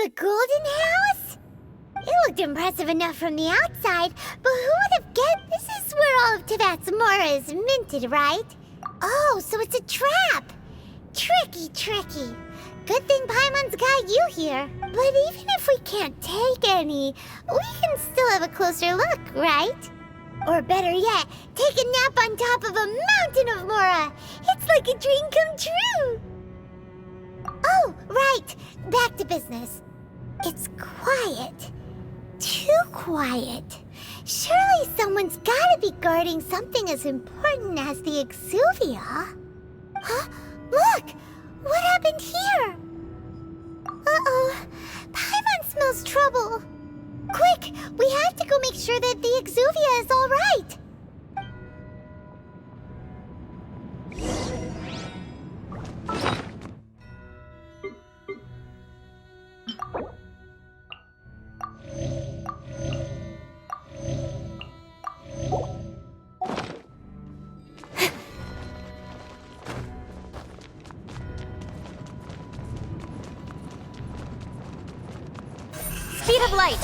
The Golden House? It looked impressive enough from the outside, but who would have guessed this is where all of Teyvat's mora is minted, right? Oh, so it's a trap! Tricky, tricky. Good thing Paimon's got you here. But even if we can't take any, we can still have a closer look, right? Or better yet, take a nap on top of a mountain of mora. It's like a dream come true. Oh, right. Back to business. It's quiet. Too quiet. Surely someone's gotta be guarding something as important as the Exuvia. Huh? Look! What happened here? Uh-oh. Paimon smells trouble. Quick! We have to go make sure that the Exuvia is all right. Speed of light!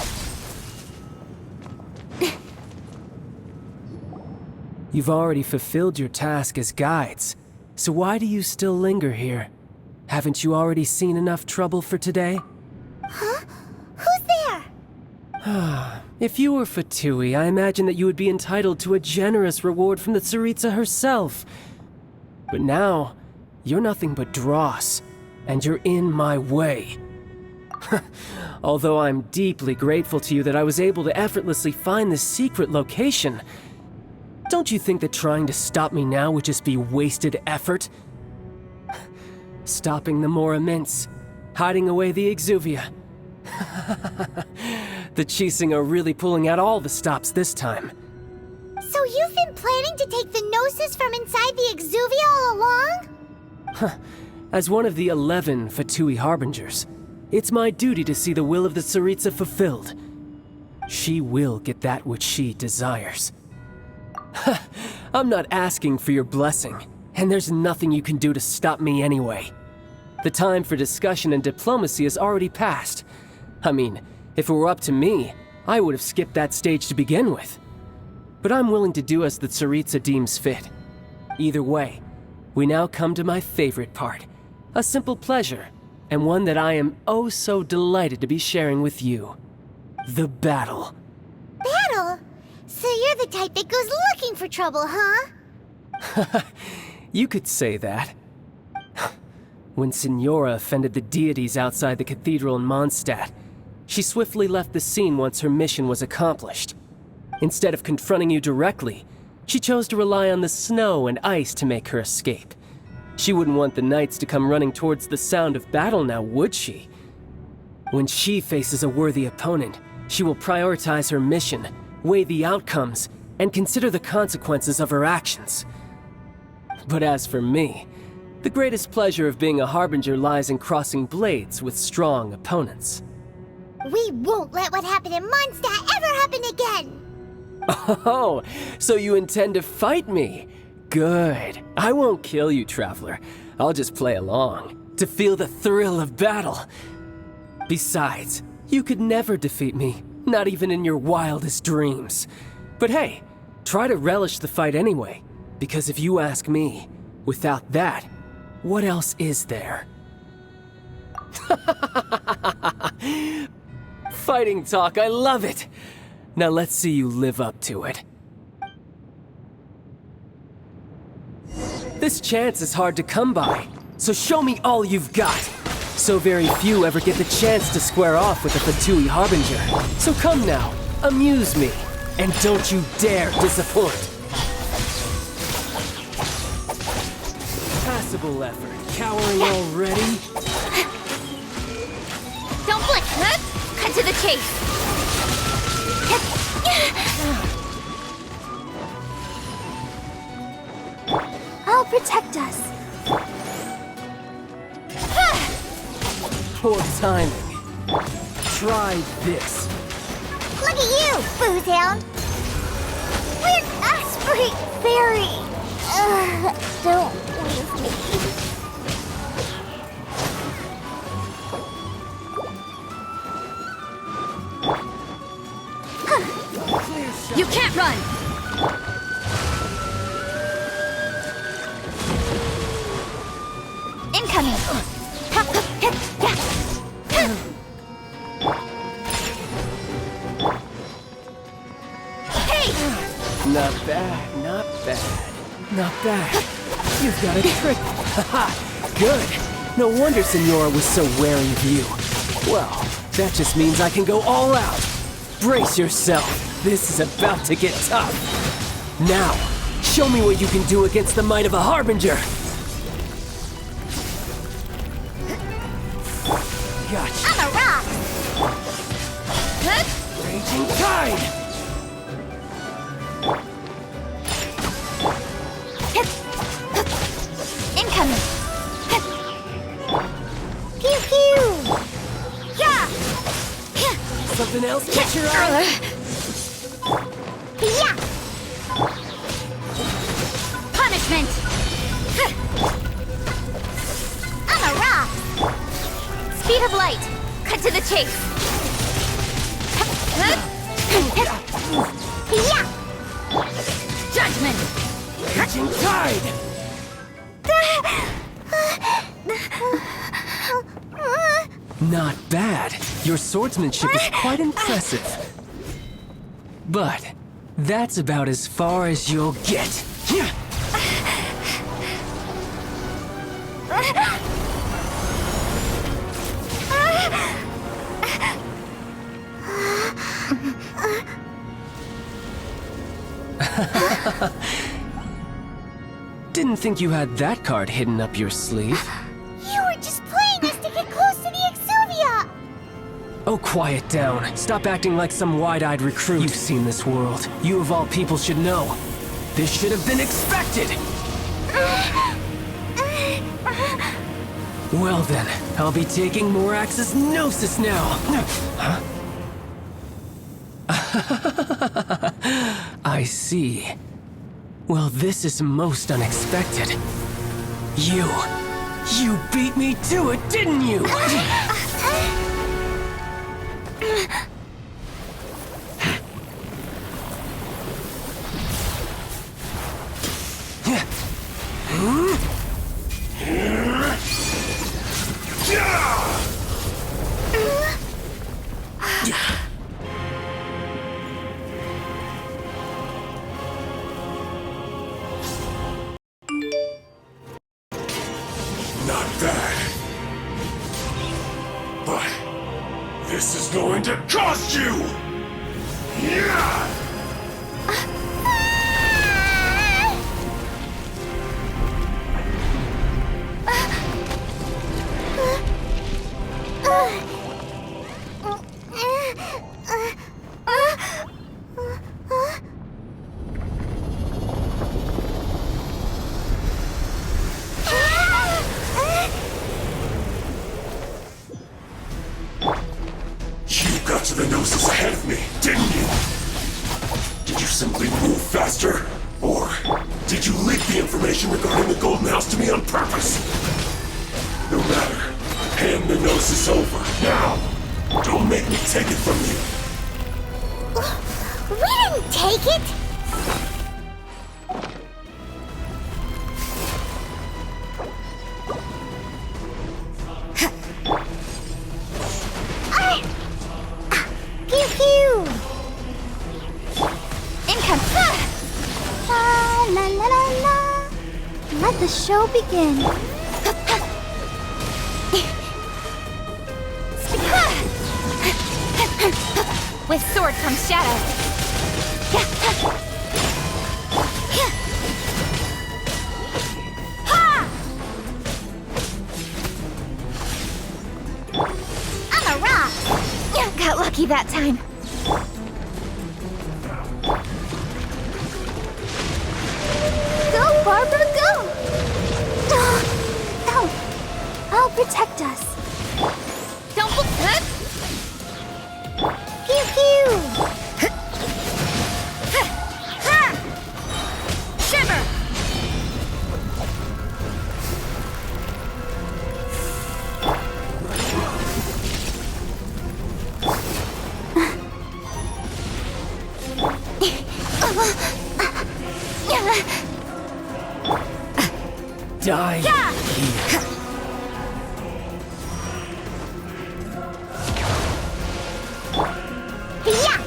You've already fulfilled your task as guides, so why do you still linger here? Haven't you already seen enough trouble for today? Huh? Who's there? If you were Fatui, I imagine that you would be entitled to a generous reward from the Tsaritsa herself. But now, you're nothing but dross, and you're in my way. Although I'm deeply grateful to you that I was able to effortlessly find this secret location, don't you think that trying to stop me now would just be wasted effort? Stopping the Mora Mints, hiding away the Exuvia. The Chising are really pulling out all the stops this time. So you've been planning to take the Gnosis from inside the Exuvia all along? As one of the 11 Fatui Harbingers, it's my duty to see the will of the Tsaritsa fulfilled. She will get that which she desires. I'm not asking for your blessing, and there's nothing you can do to stop me anyway. The time for discussion and diplomacy has already passed. I mean, if it were up to me, I would have skipped that stage to begin with. But I'm willing to do as the Tsaritsa deems fit. Either way, we now come to my favorite part. A simple pleasure, and one that I am oh so delighted to be sharing with you. The battle. Battle? So you're the type that goes looking for trouble, huh? You could say that. When Signora offended the deities outside the cathedral in Mondstadt, she swiftly left the scene once her mission was accomplished. Instead of confronting you directly, she chose to rely on the snow and ice to make her escape. She wouldn't want the knights to come running towards the sound of battle now, would she? When she faces a worthy opponent, she will prioritize her mission, weigh the outcomes, and consider the consequences of her actions. But as for me, the greatest pleasure of being a Harbinger lies in crossing blades with strong opponents. We won't let what happened in Mondstadt ever happen again! Oh, so you intend to fight me? Good. I won't kill you, Traveler. I'll just play along, to feel the thrill of battle. Besides, you could never defeat me, not even in your wildest dreams. But hey, try to relish the fight anyway, because if you ask me, without that, what else is there? Fighting talk, I love it! Now let's see you live up to it. This chance is hard to come by, so show me all you've got. So very few ever get the chance to square off with a Fatui Harbinger. So come now, amuse me, and don't you dare disappoint. Passable effort, cowering already? Don't blink! Cut to the chase! I'll protect us. Poor timing. Try this. Look at you, Boozehound! We're Osprey Fairy! Don't leave me. You can't run! Incoming! Hey! Not bad, not bad. Not bad. You've got a trick. Haha, good. No wonder Senora was so wary of you. Well, that just means I can go all out. Brace yourself. This is about to get tough. Now, show me what you can do against the might of a Harbinger. Gotcha. I'm a rock! Raging Tide! Incoming! Pew pew! Yeah! Something else catch your eye? Yeah! Punishment! I'm a rock! Speed of light! Cut to the chase! Yeah! Judgment! Raging Tide! Not bad. Your swordsmanship is quite impressive. But that's about as far as you'll get. Didn't think you had that card hidden up your sleeve. You were just playing us to get close to the Exuvia! Oh, quiet down. Stop acting like some wide-eyed recruit. You've seen this world. You of all people should know. This should have been expected! Well then, I'll be taking Morax's Gnosis now! Huh? I see. Well, this is most unexpected. You beat me to it, didn't you? Not bad. But this is going to cost you! Yeah! You got to the Gnosis ahead of me, didn't you? Did you simply move faster? Or did you leak the information regarding the Golden House to me on purpose? No matter. Hand the Gnosis over, now! Don't make me take it from you! We didn't take it! Pew pew! Income! La la la la la! Let the show begin. With sword comes shadow. I'm a rock! Got lucky that time. Go, Barbara, go! Ow! I'll protect us. Don't Pew pew! Shiver! Die Yeah. here. Yeah!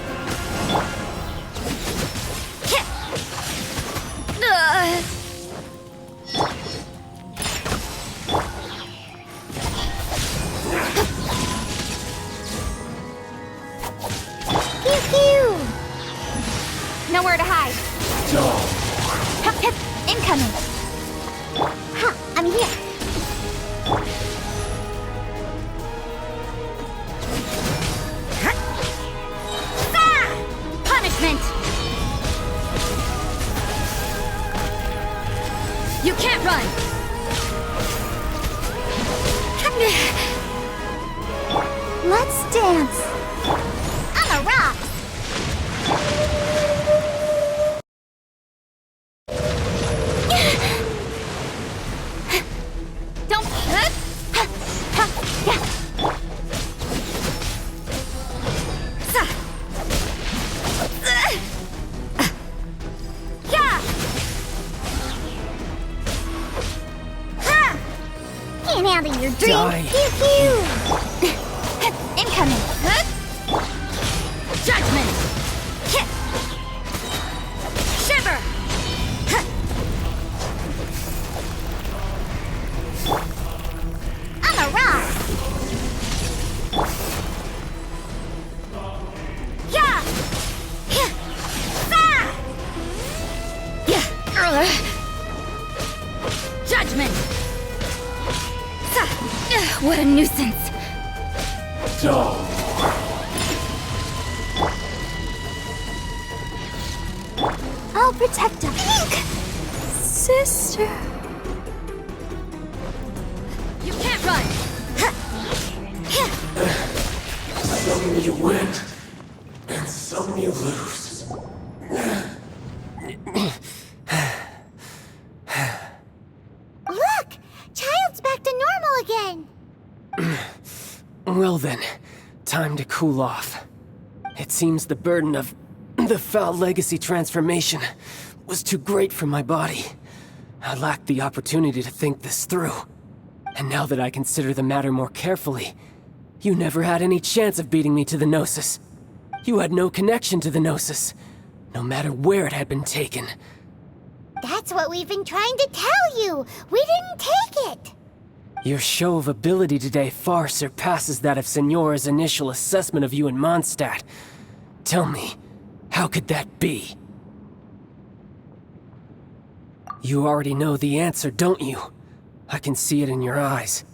Pew pew! Nowhere to hide. Hip, hip, incoming. Ha! I'm here. Punishment. You can't run. Let's dance. I'm a rock. Don't. Can't handle your dream. Die. Pew pew! Incoming. Judgment. Shiver. I'm a rock. Yeah. Judgment. What a nuisance. I'll protect him. Sister. You can't run. Some you win, and some you lose. Look! Child's back to normal again. Well then, time to cool off. It seems the burden of the foul legacy transformation was too great for my body. I lacked the opportunity to think this through. And now that I consider the matter more carefully, you never had any chance of beating me to the Gnosis. You had no connection to the Gnosis, no matter where it had been taken. That's what we've been trying to tell you. We didn't take it. Your show of ability today far surpasses that of Signora's initial assessment of you in Mondstadt. Tell me, how could that be? You already know the answer, don't you? I can see it in your eyes.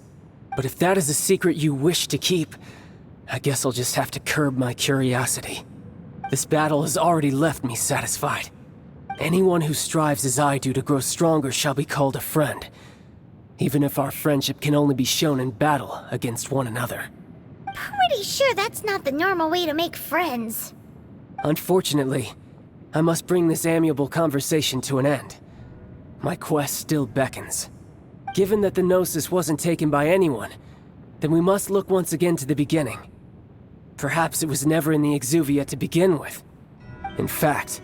But if that is a secret you wish to keep, I guess I'll just have to curb my curiosity. This battle has already left me satisfied. Anyone who strives as I do to grow stronger shall be called a friend, even if our friendship can only be shown in battle against one another. Pretty sure that's not the normal way to make friends. Unfortunately, I must bring this amiable conversation to an end. My quest still beckons. Given that the Gnosis wasn't taken by anyone, then we must look once again to the beginning. Perhaps it was never in the Exuvia to begin with. In fact,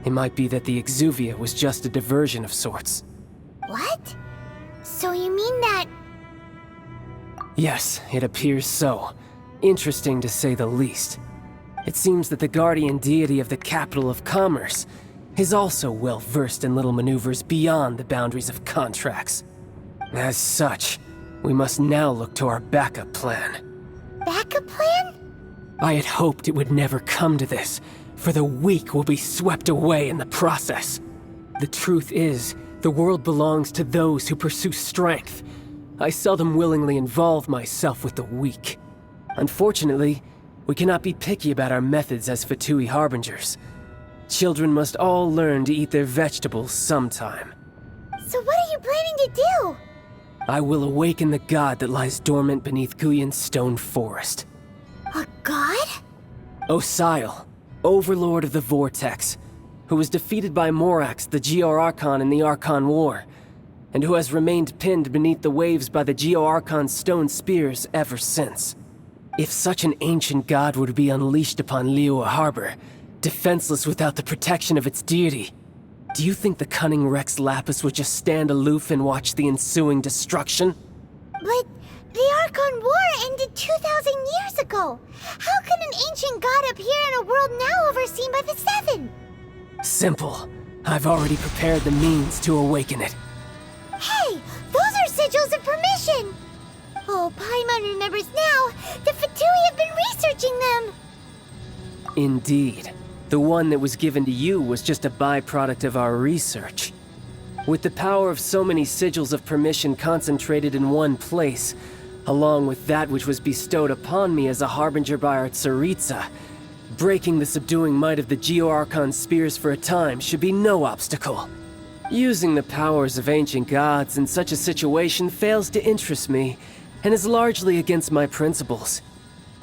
it might be that the Exuvia was just a diversion of sorts. What? So you mean that... Yes, it appears so. Interesting to say the least. It seems that the guardian deity of the capital of commerce is also well versed in little maneuvers beyond the boundaries of contracts. As such, we must now look to our backup plan. backup plan? I had hoped it would never come to this, for the weak will be swept away in the process. The truth is, the world belongs to those who pursue strength. I seldom willingly involve myself with the weak. Unfortunately, we cannot be picky about our methods as Fatui Harbingers. Children must all learn to eat their vegetables sometime. So what are you planning to do? I will awaken the god that lies dormant beneath Guyon's stone forest. A god? Osial, overlord of the Vortex, who was defeated by Morax, the Geo-Archon in the Archon War, and who has remained pinned beneath the waves by the Geo-Archon's stone spears ever since. If such an ancient god were to be unleashed upon Liyue Harbor, defenseless without the protection of its deity, Do you think the cunning Rex Lapis would just stand aloof and watch the ensuing destruction? But the Archon War ended 2,000 years ago. How can an ancient god appear in a world now overseen by the Seven? Simple. I've already prepared the means to awaken it. Hey, those are sigils of permission! Oh, Paimon remembers now. The Fatui have been researching them! Indeed. The one that was given to you was just a byproduct of our research. With the power of so many sigils of permission concentrated in one place, along with that which was bestowed upon me as a harbinger by our Tsaritsa, breaking the subduing might of the Geo-Archon spears for a time should be no obstacle. Using the powers of ancient gods in such a situation fails to interest me, and is largely against my principles.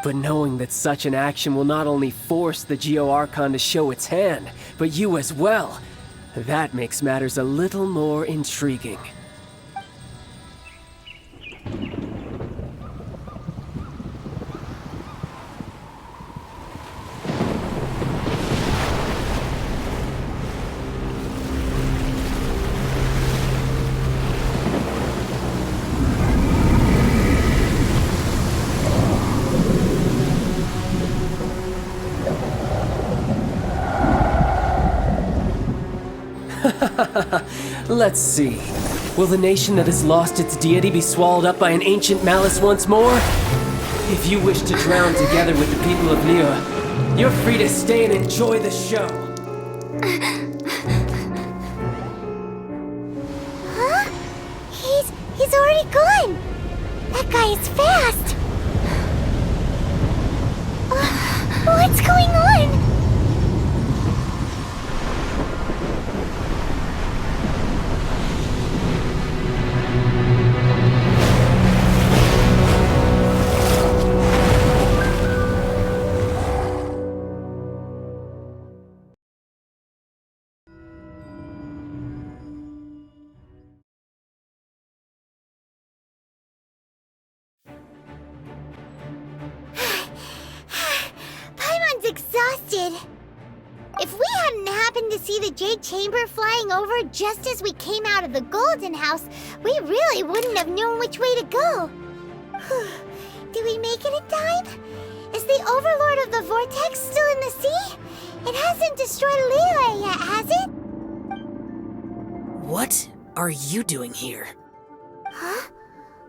But knowing that such an action will not only force the Geo-Archon to show its hand, but you as well, that makes matters a little more intriguing. Let's see. Will the nation that has lost its deity be swallowed up by an ancient malice once more? If you wish to drown together with the people of Liyue, you're free to stay and enjoy the show. Huh? He's already gone! That guy is fast! What's going on? Exhausted. If we hadn't happened to see the Jade Chamber flying over just as we came out of the Golden House, we really wouldn't have known which way to go. Did we make it in time? Is the Overlord of the Vortex still in the sea? It hasn't destroyed Liyue yet, has it? What are you doing here? Huh?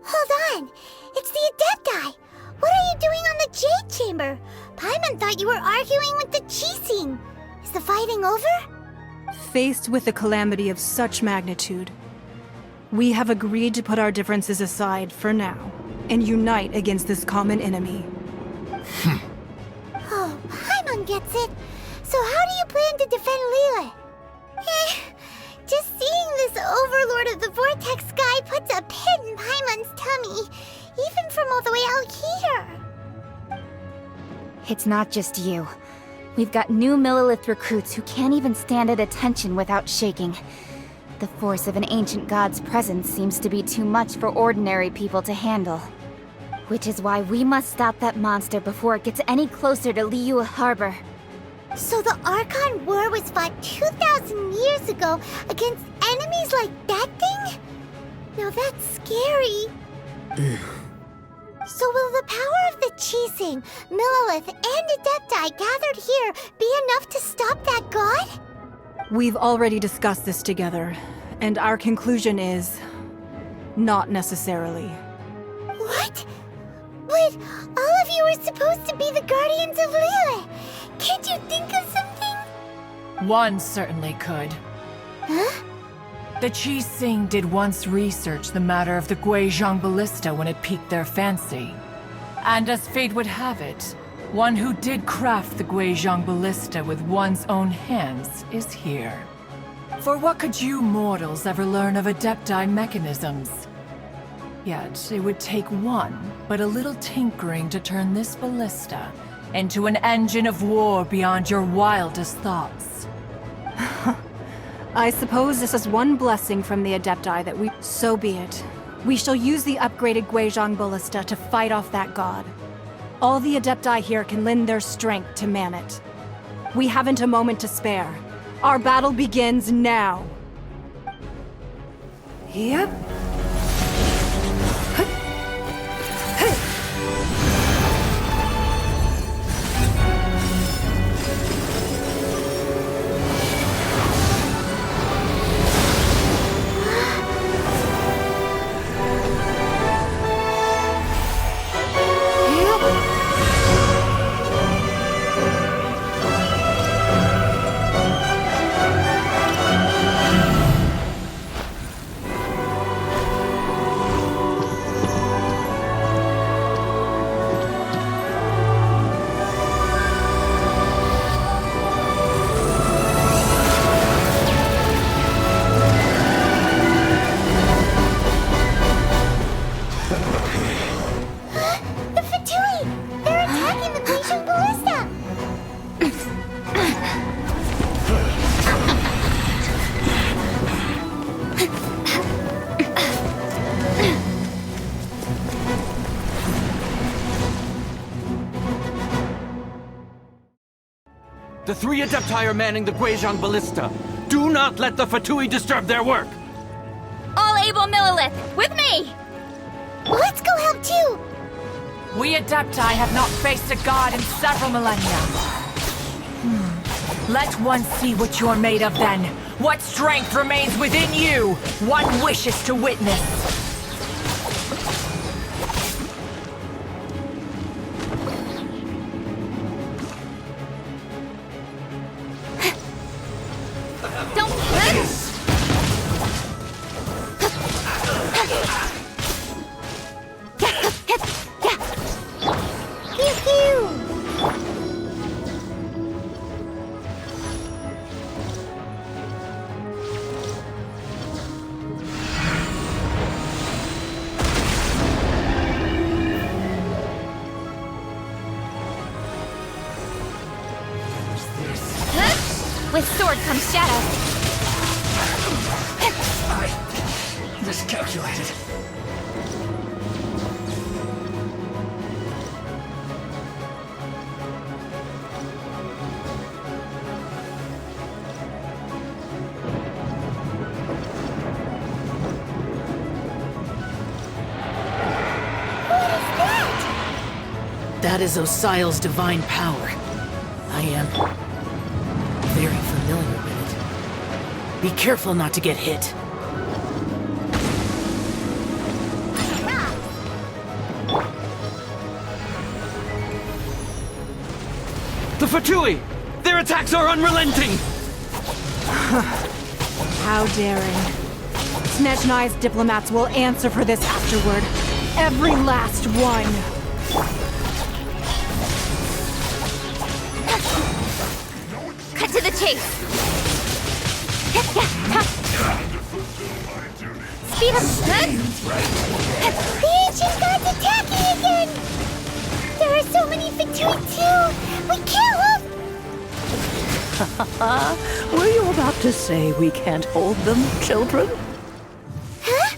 Hold on. It's the Adepti. What are you doing on the Jade Chamber? Paimon thought you were arguing with the Qixing. Is the fighting over? Faced with a calamity of such magnitude, we have agreed to put our differences aside for now and unite against this common enemy. Oh, Paimon gets it. So how do you plan to defend Liyue? Just seeing this Overlord of the Vortex guy puts a pit in Paimon's tummy, even from all the way out here. It's not just you. We've got new Millilith recruits who can't even stand at attention without shaking. The force of an ancient god's presence seems to be too much for ordinary people to handle. Which is why we must stop that monster before it gets any closer to Liyue Harbor. So the Archon War was fought 2,000 years ago against enemies like that thing? Now that's scary. So will the power of the Qixing, Millilith, and Adepti gathered here be enough to stop that god? We've already discussed this together, and our conclusion is... not necessarily. What? But all of you were supposed to be the guardians of Liyue. Can't you think of something? One certainly could. Huh? The Qixing did once research the matter of the Guizhong Ballista when it piqued their fancy. And as fate would have it, one who did craft the Guizhong Ballista with one's own hands is here. For what could you mortals ever learn of Adepti mechanisms? Yet it would take one, but a little tinkering to turn this ballista into an engine of war beyond your wildest thoughts. I suppose this is one blessing from the Adepti that we... So be it. We shall use the upgraded Guizhong Ballista to fight off that god. All the Adepti here can lend their strength to man it. We haven't a moment to spare. Our battle begins now. Yep. The Fatui! They're attacking the Genshin Ballista! The 3 Adepti are manning the Guizhong Ballista. Do not let the Fatui disturb their work! All able Millilith, with me! Let's go help too! We Adepti have not faced a god in several millennia. Let one see what you're made of then. What strength remains within you? One wishes to witness. With sword comes shadow. I miscalculated. That is Osial's divine power. I am very familiar with it. Be careful not to get hit. The Fatui! Their attacks are unrelenting! How daring. Snezhnai's diplomats will answer for this afterward. Every last one. Cut to the chase. Speed up. The ancient god's attacking again! There are so many Fatui too! We can't hold... Were you about to say we can't hold them, children? Huh?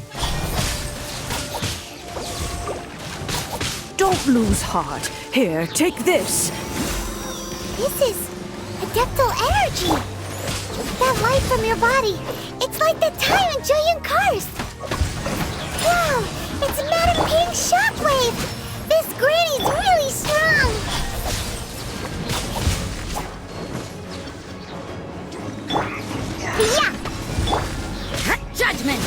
Don't lose heart. Here, take this. This is adeptal energy! That light from your body, it's like the time in Julian Karst! Wow, it's Madame Ping's shockwave! This granny's really strong! Yeah! Judgment.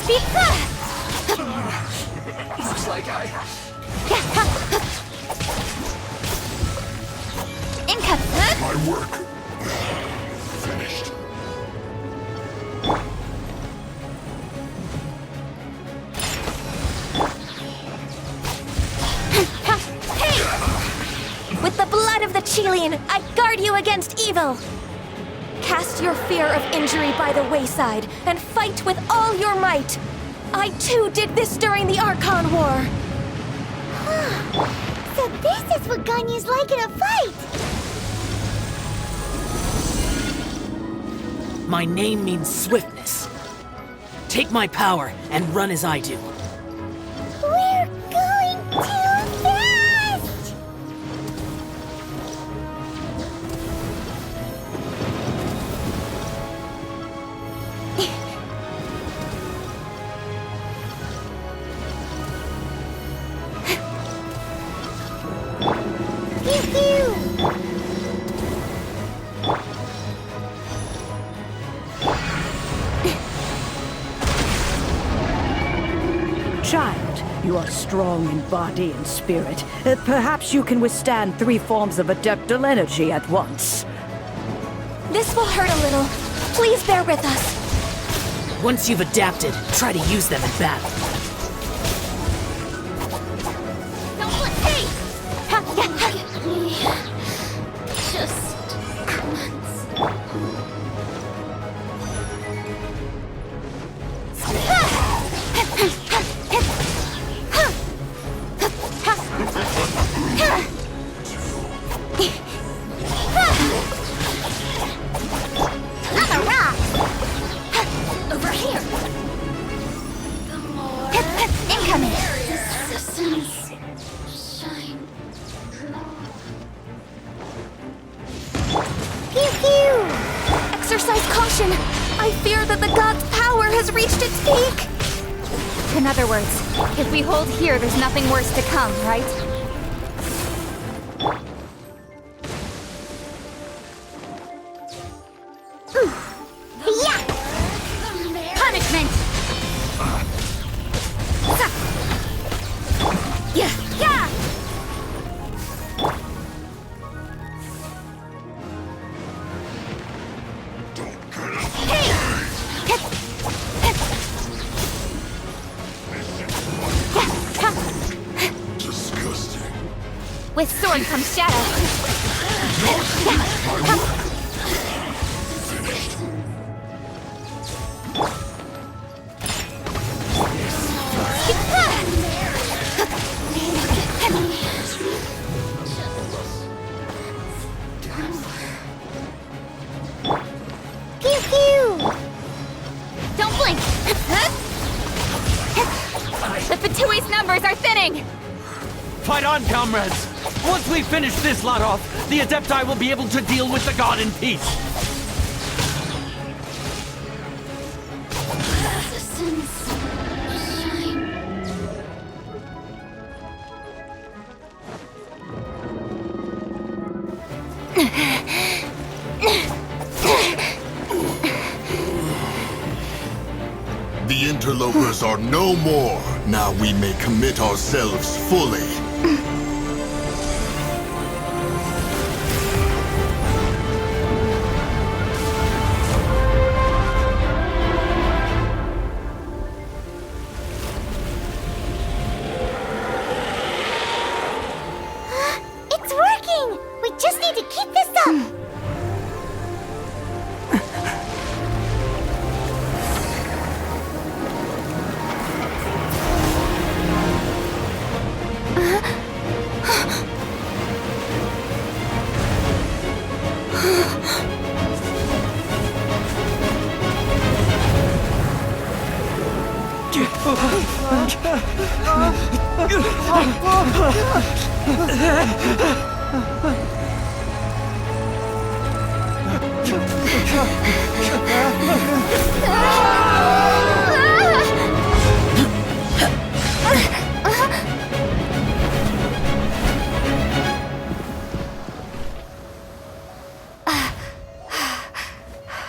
Speed Looks like my work finished. With the blood of the Chilean, I guard you against evil. Cast your fear of injury by the wayside and fight with all your might. I too did this during the Archon War. So this is what Ganyu's like in a fight! My name means swiftness. Take my power and run as I do. We're going too fast! Child, you are strong in body and spirit. Perhaps you can withstand 3 forms of adeptal energy at once. This will hurt a little. Please bear with us. Once you've adapted, try to use them in battle. Exercise caution! I fear that the god's power has reached its peak! In other words, if we hold here, there's nothing worse to come, right? Yeah! Punishment! Yeah! Yeah! Disgusting. With sword comes shadow. Pew pew! Don't blink! The Fatui's numbers are thinning! Fight on, comrades! Once we finish this lot off, the Adepti will be able to deal with the god in peace. The interlopers are no more. Now we may commit ourselves fully. It's working! We just need to keep this up!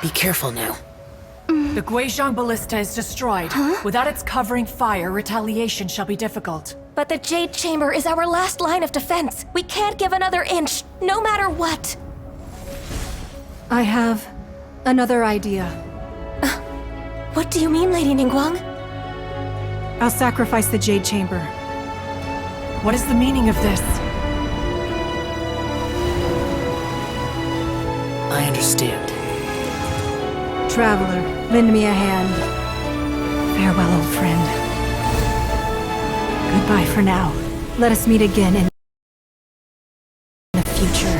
Be careful now. The Guizhong Ballista is destroyed. Without its covering fire, retaliation shall be difficult. But the Jade Chamber is our last line of defense. We can't give another inch, no matter what. I have another idea. What do you mean, Lady Ningguang? I'll sacrifice the Jade Chamber. What is the meaning of this? I understand. Traveler, lend me a hand. Farewell, old friend. Goodbye for now. Let us meet again in the future.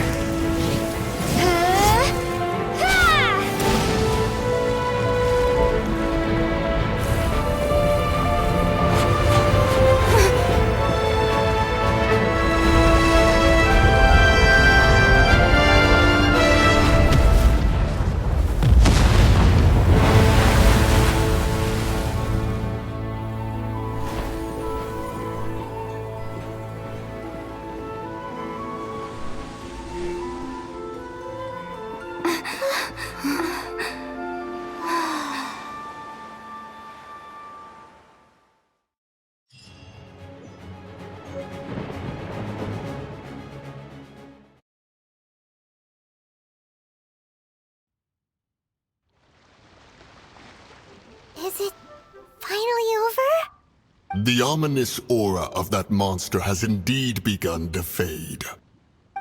The ominous aura of that monster has indeed begun to fade.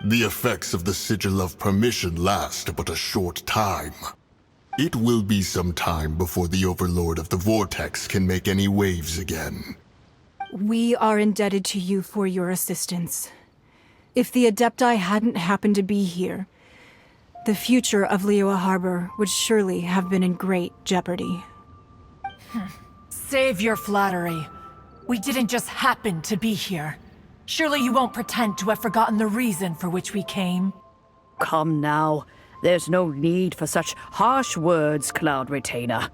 The effects of the Sigil of Permission last but a short time. It will be some time before the Overlord of the Vortex can make any waves again. We are indebted to you for your assistance. If the Adepti hadn't happened to be here, the future of Liyue Harbor would surely have been in great jeopardy. Save your flattery. We didn't just happen to be here. Surely you won't pretend to have forgotten the reason for which we came. Come now. There's no need for such harsh words, Cloud Retainer.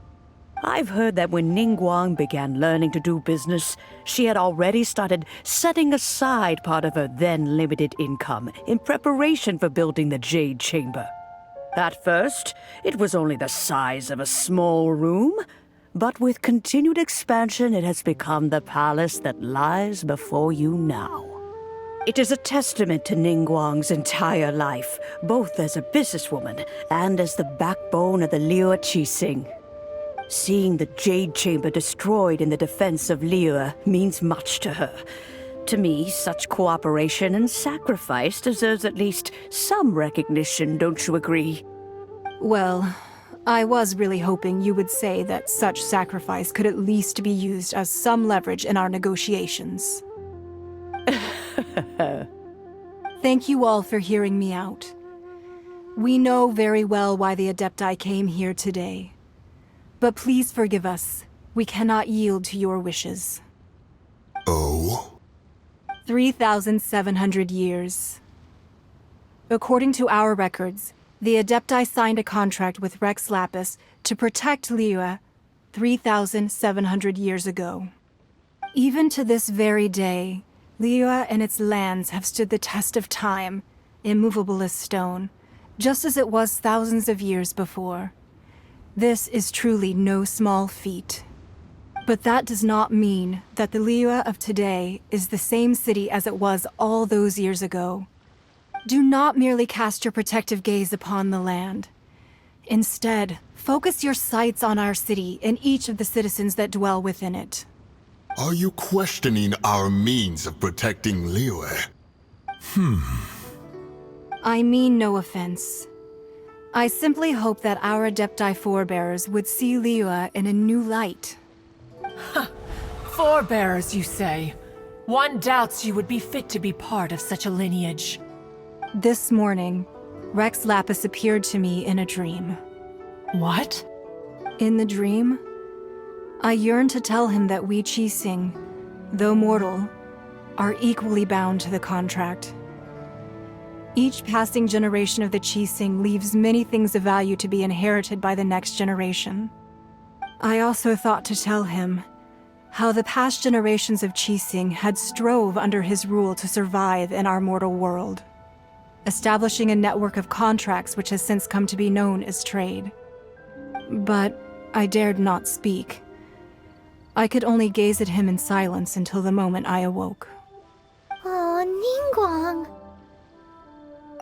I've heard that when Ningguang began learning to do business, she had already started setting aside part of her then limited income in preparation for building the Jade Chamber. At first, it was only the size of a small room, but with continued expansion, it has become the palace that lies before you now. It is a testament to Ningguang's entire life, both as a businesswoman and as the backbone of the Liyue Qixing. Seeing the Jade Chamber destroyed in the defense of Liyue means much to her. To me, such cooperation and sacrifice deserves at least some recognition, don't you agree? Well, I was really hoping you would say that such sacrifice could at least be used as some leverage in our negotiations. Thank you all for hearing me out. We know very well why the Adepti came here today. But please forgive us. We cannot yield to your wishes. Oh? 3,700 years. According to our records, the Adepti signed a contract with Rex Lapis to protect Liyue 3,700 years ago. Even to this very day, Liyue and its lands have stood the test of time, immovable as stone, just as it was thousands of years before. This is truly no small feat. But that does not mean that the Liyue of today is the same city as it was all those years ago. Do not merely cast your protective gaze upon the land. Instead, focus your sights on our city and each of the citizens that dwell within it. Are you questioning our means of protecting Liyue? I mean no offense. I simply hope that our Adepti forebears would see Liyue in a new light. Forebears, you say? One doubts you would be fit to be part of such a lineage. This morning, Rex Lapis appeared to me in a dream. What? In the dream, I yearned to tell him that we Qixing, though mortal, are equally bound to the contract. Each passing generation of the Qixing leaves many things of value to be inherited by the next generation. I also thought to tell him how the past generations of Qixing had strove under his rule to survive in our mortal world, establishing a network of contracts which has since come to be known as trade. But I dared not speak. I could only gaze at him in silence until the moment I awoke. Oh, Ningguang.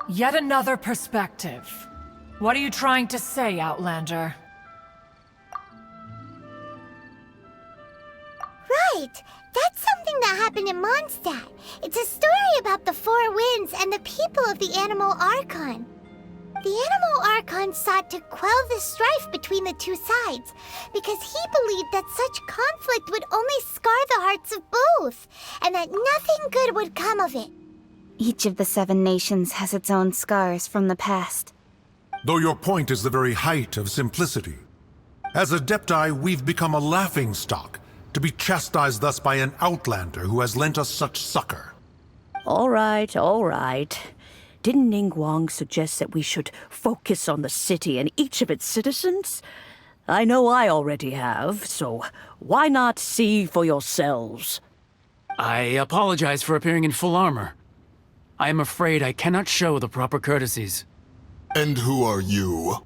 Yet another perspective. What are you trying to say, Outlander? Right! That's something that happened in Mondstadt. It's a story about the Four Winds and the people of the Animal Archon. The Animal Archon sought to quell the strife between the two sides, because he believed that such conflict would only scar the hearts of both, and that nothing good would come of it. Each of the 7 nations has its own scars from the past. Though your point is the very height of simplicity. As Adepti, we've become a laughingstock, to be chastised thus by an outlander who has lent us such succor. All right, all right. Didn't Ningguang suggest that we should focus on the city and each of its citizens? I know I already have, so why not see for yourselves? I apologize for appearing in full armor. I am afraid I cannot show the proper courtesies. And who are you?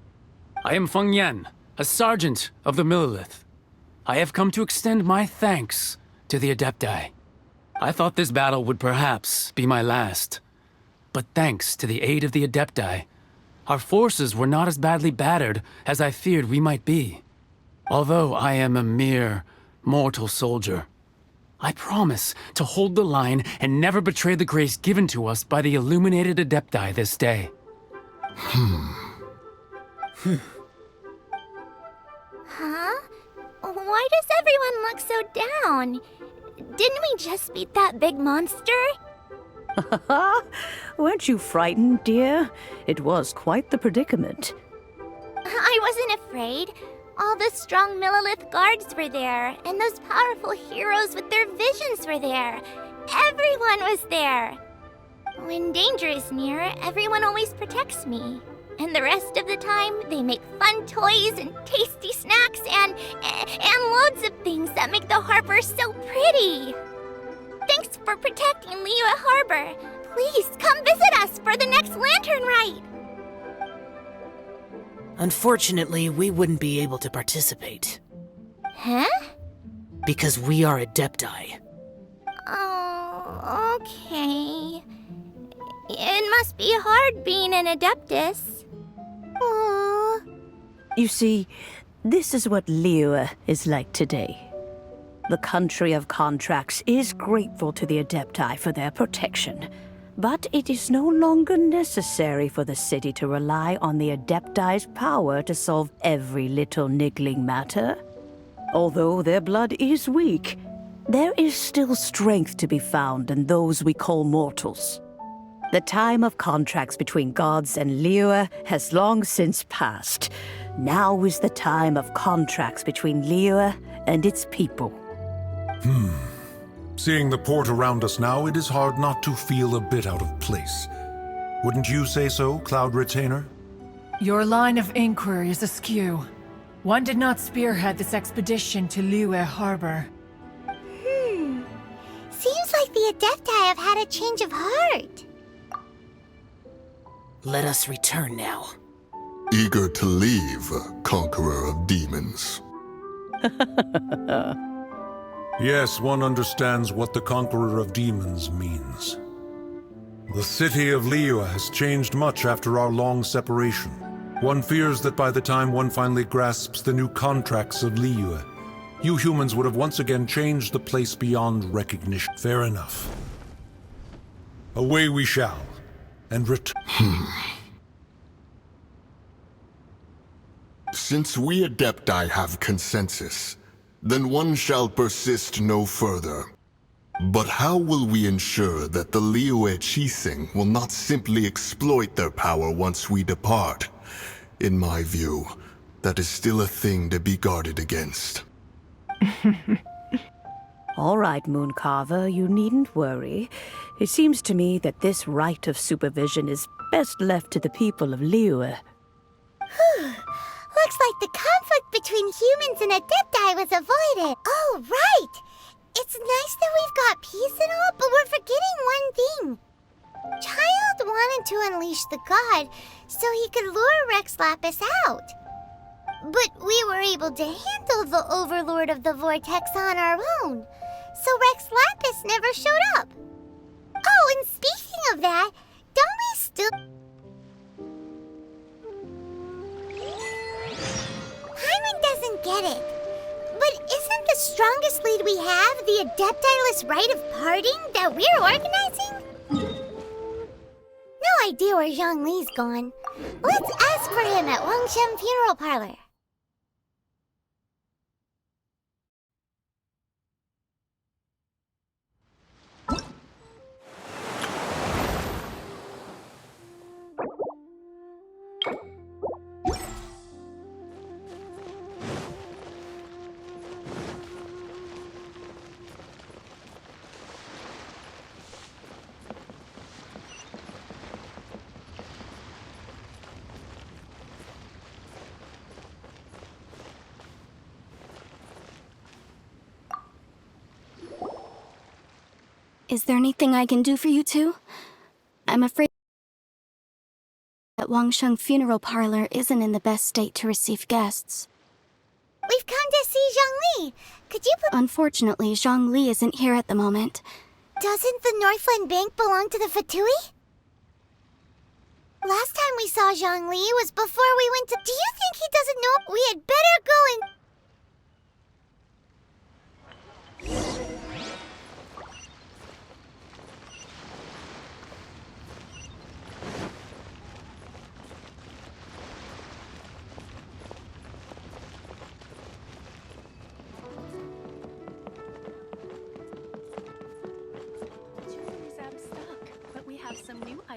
I am Feng Yan, a sergeant of the Millelith. I have come to extend my thanks to the Adepti. I thought this battle would perhaps be my last. But thanks to the aid of the Adepti, our forces were not as badly battered as I feared we might be. Although I am a mere mortal soldier, I promise to hold the line and never betray the grace given to us by the illuminated Adepti this day. Huh? Why does everyone look so down? Didn't we just beat that big monster? Weren't you frightened, dear? It was quite the predicament. I wasn't afraid. All the strong Millilith guards were there, and those powerful heroes with their visions were there. Everyone was there. When danger is near, everyone always protects me. And the rest of the time, they make fun toys and tasty snacks and loads of things that make the harbor so pretty. Thanks for protecting Liyue Harbor. Please come visit us for the next lantern rite. Unfortunately, we wouldn't be able to participate. Huh? Because we are Adepti. Oh, okay. It must be hard being an Adeptus. Aww. You see, this is what Liyue is like today. The country of contracts is grateful to the Adepti for their protection, but it is no longer necessary for the city to rely on the Adepti's power to solve every little niggling matter. Although their blood is weak, there is still strength to be found in those we call mortals. The time of contracts between gods and Liyue has long since passed. Now is the time of contracts between Liyue and its people. Seeing the port around us now, it is hard not to feel a bit out of place. Wouldn't you say so, Cloud Retainer? Your line of inquiry is askew. One did not spearhead this expedition to Liyue Harbor. Seems like the Adepti have had a change of heart. Let us return now. Eager to leave, Conqueror of Demons. Yes, one understands what the Conqueror of Demons means. The city of Liyue has changed much after our long separation. One fears that by the time one finally grasps the new contracts of Liyue, you humans would have once again changed the place beyond recognition. Fair enough. Away we shall, and Since we Adepti have consensus, then one shall persist no further. But how will we ensure that the Liyue Qixing will not simply exploit their power once we depart? In my view, that is still a thing to be guarded against. All right, Mooncarver, you needn't worry. It seems to me that this right of supervision is best left to the people of Liyue. Looks like the conflict between humans and Adepti was avoided. Oh, right! It's nice that we've got peace and all, but we're forgetting one thing. Child wanted to unleash the god so he could lure Rex Lapis out. But we were able to handle the Overlord of the Vortex on our own, so Rex Lapis never showed up. Oh, and speaking of that, don't we still... Paimon doesn't get it. But isn't the strongest lead we have the Adeptiless rite of parting that we're organizing? No idea where Zhongli's gone. Let's ask for him at Wangshen Funeral Parlor. Is there anything I can do for you two? I'm afraid that Wangsheng Funeral Parlor isn't in the best state to receive guests. We've come to see Zhongli. Could you Unfortunately, Zhongli isn't here at the moment. Doesn't the Northland Bank belong to the Fatui? Last time we saw Zhongli was before we went to... Do you think he doesn't know? We had better go and...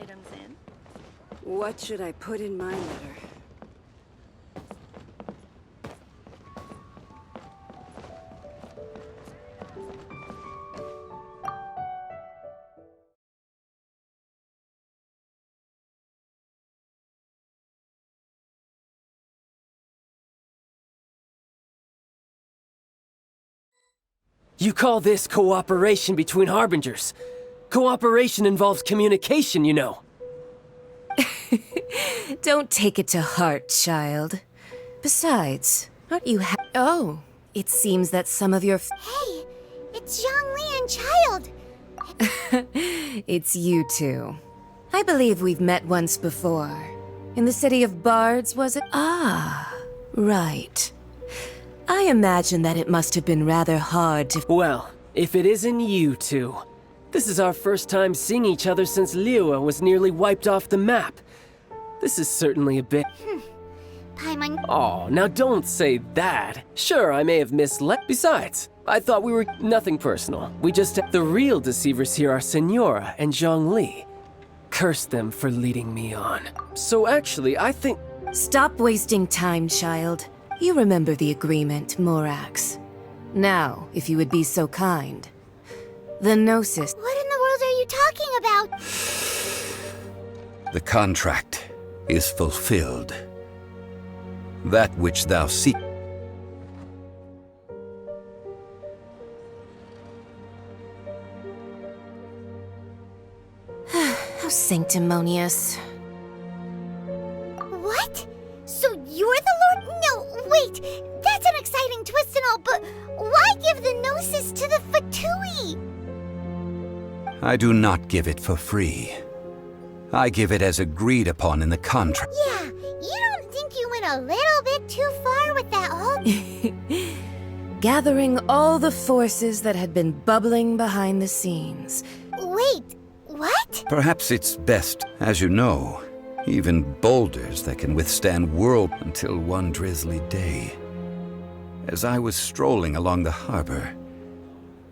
items in. What should I put in my letter? You call this cooperation between Harbingers? Cooperation involves communication, you know. Don't take it to heart, child. Besides, aren't you Oh, it seems that some of your Hey, it's Zhongli and Child. It's you two. I believe we've met once before. In the City of Bards, was it? Ah, right. I imagine that it must have been rather hard to— Well, if it isn't you two. This is our first time seeing each other since Liyue was nearly wiped off the map. This is certainly a bit— Paimon. Oh, now don't say that. Sure, I may have misled. Besides, I thought we were nothing personal. We just— The real deceivers here are Senora and Zhongli. Curse them for leading me on. So actually, I think— Stop wasting time, child. You remember the agreement, Morax. Now, if you would be so kind. The Gnosis— What in the world are you talking about? The contract is fulfilled. That which thou seek. How sanctimonious. What? So you're the Lord? No, wait. That's an exciting twist and all, but why give the Gnosis to the Fatui? I do not give it for free. I give it as agreed upon in the contract. Yeah, you don't think you went a little bit too far with that whole— Gathering all the forces that had been bubbling behind the scenes. Wait, what? Perhaps it's best, as you know, even boulders that can withstand whirl until one drizzly day. As I was strolling along the harbor,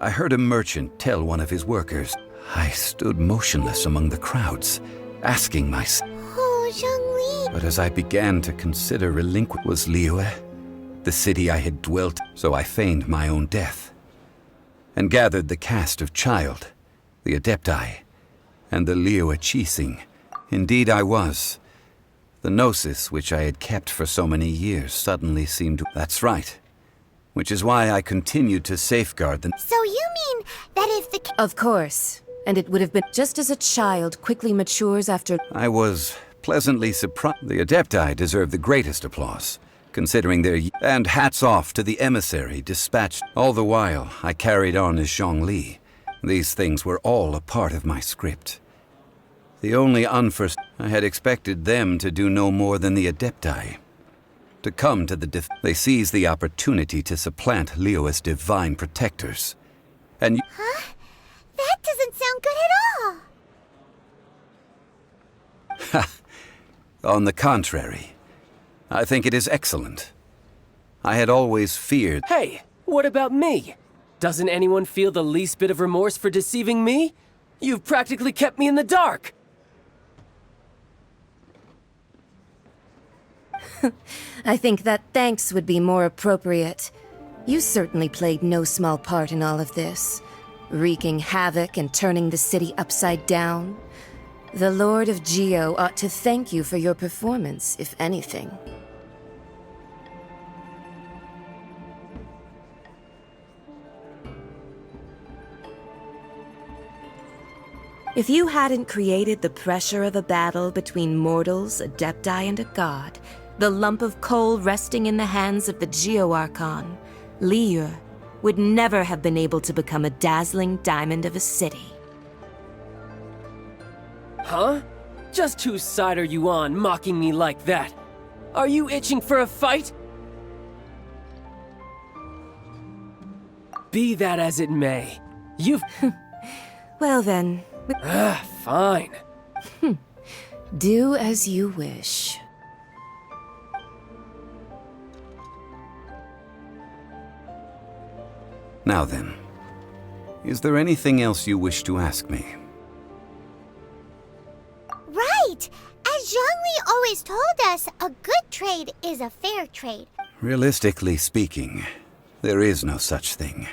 I heard a merchant tell one of his workers. I stood motionless among the crowds, asking myself— Oh, Zhongli. But as I began to consider relinquish was Liyue, the city I had dwelt, so I feigned my own death, and gathered the cast of Child, the Adepti, and the Liyue Chising. Indeed I was. The Gnosis, which I had kept for so many years, suddenly seemed to— That's right. Which is why I continued to safeguard them. So you mean that if the— Of course. And it would have been just as a child quickly matures after— I was pleasantly surprised. The Adepti deserve the greatest applause, considering their— And hats off to the emissary dispatched. All the while, I carried on as Zhongli. These things were all a part of my script. The only I had expected them to do no more than the Adepti. To come to the They seized the opportunity to supplant Liyue's divine protectors. And— Huh? That doesn't sound good at all. On the contrary, I think it is excellent. I had always feared— Hey, what about me? Doesn't anyone feel the least bit of remorse for deceiving me? You've practically kept me in the dark! I think that thanks would be more appropriate. You certainly played no small part in all of this, wreaking havoc and turning the city upside down. The Lord of Geo ought to thank you for your performance, if anything. If you hadn't created the pressure of a battle between mortals, Adepti, and a god, the lump of coal resting in the hands of the Geo-Archon, Liyue would never have been able to become a dazzling diamond of a city. Huh? Just whose side are you on, mocking me like that? Are you itching for a fight? Be that as it may, you've— Well then... Fine. Do as you wish. Now then, is there anything else you wish to ask me? always told us a good trade is a fair trade. Realistically speaking, there is no such thing.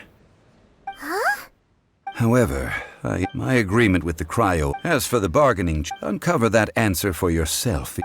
Huh? However, my agreement with the cryo. As for the bargaining, uncover that answer for yourself.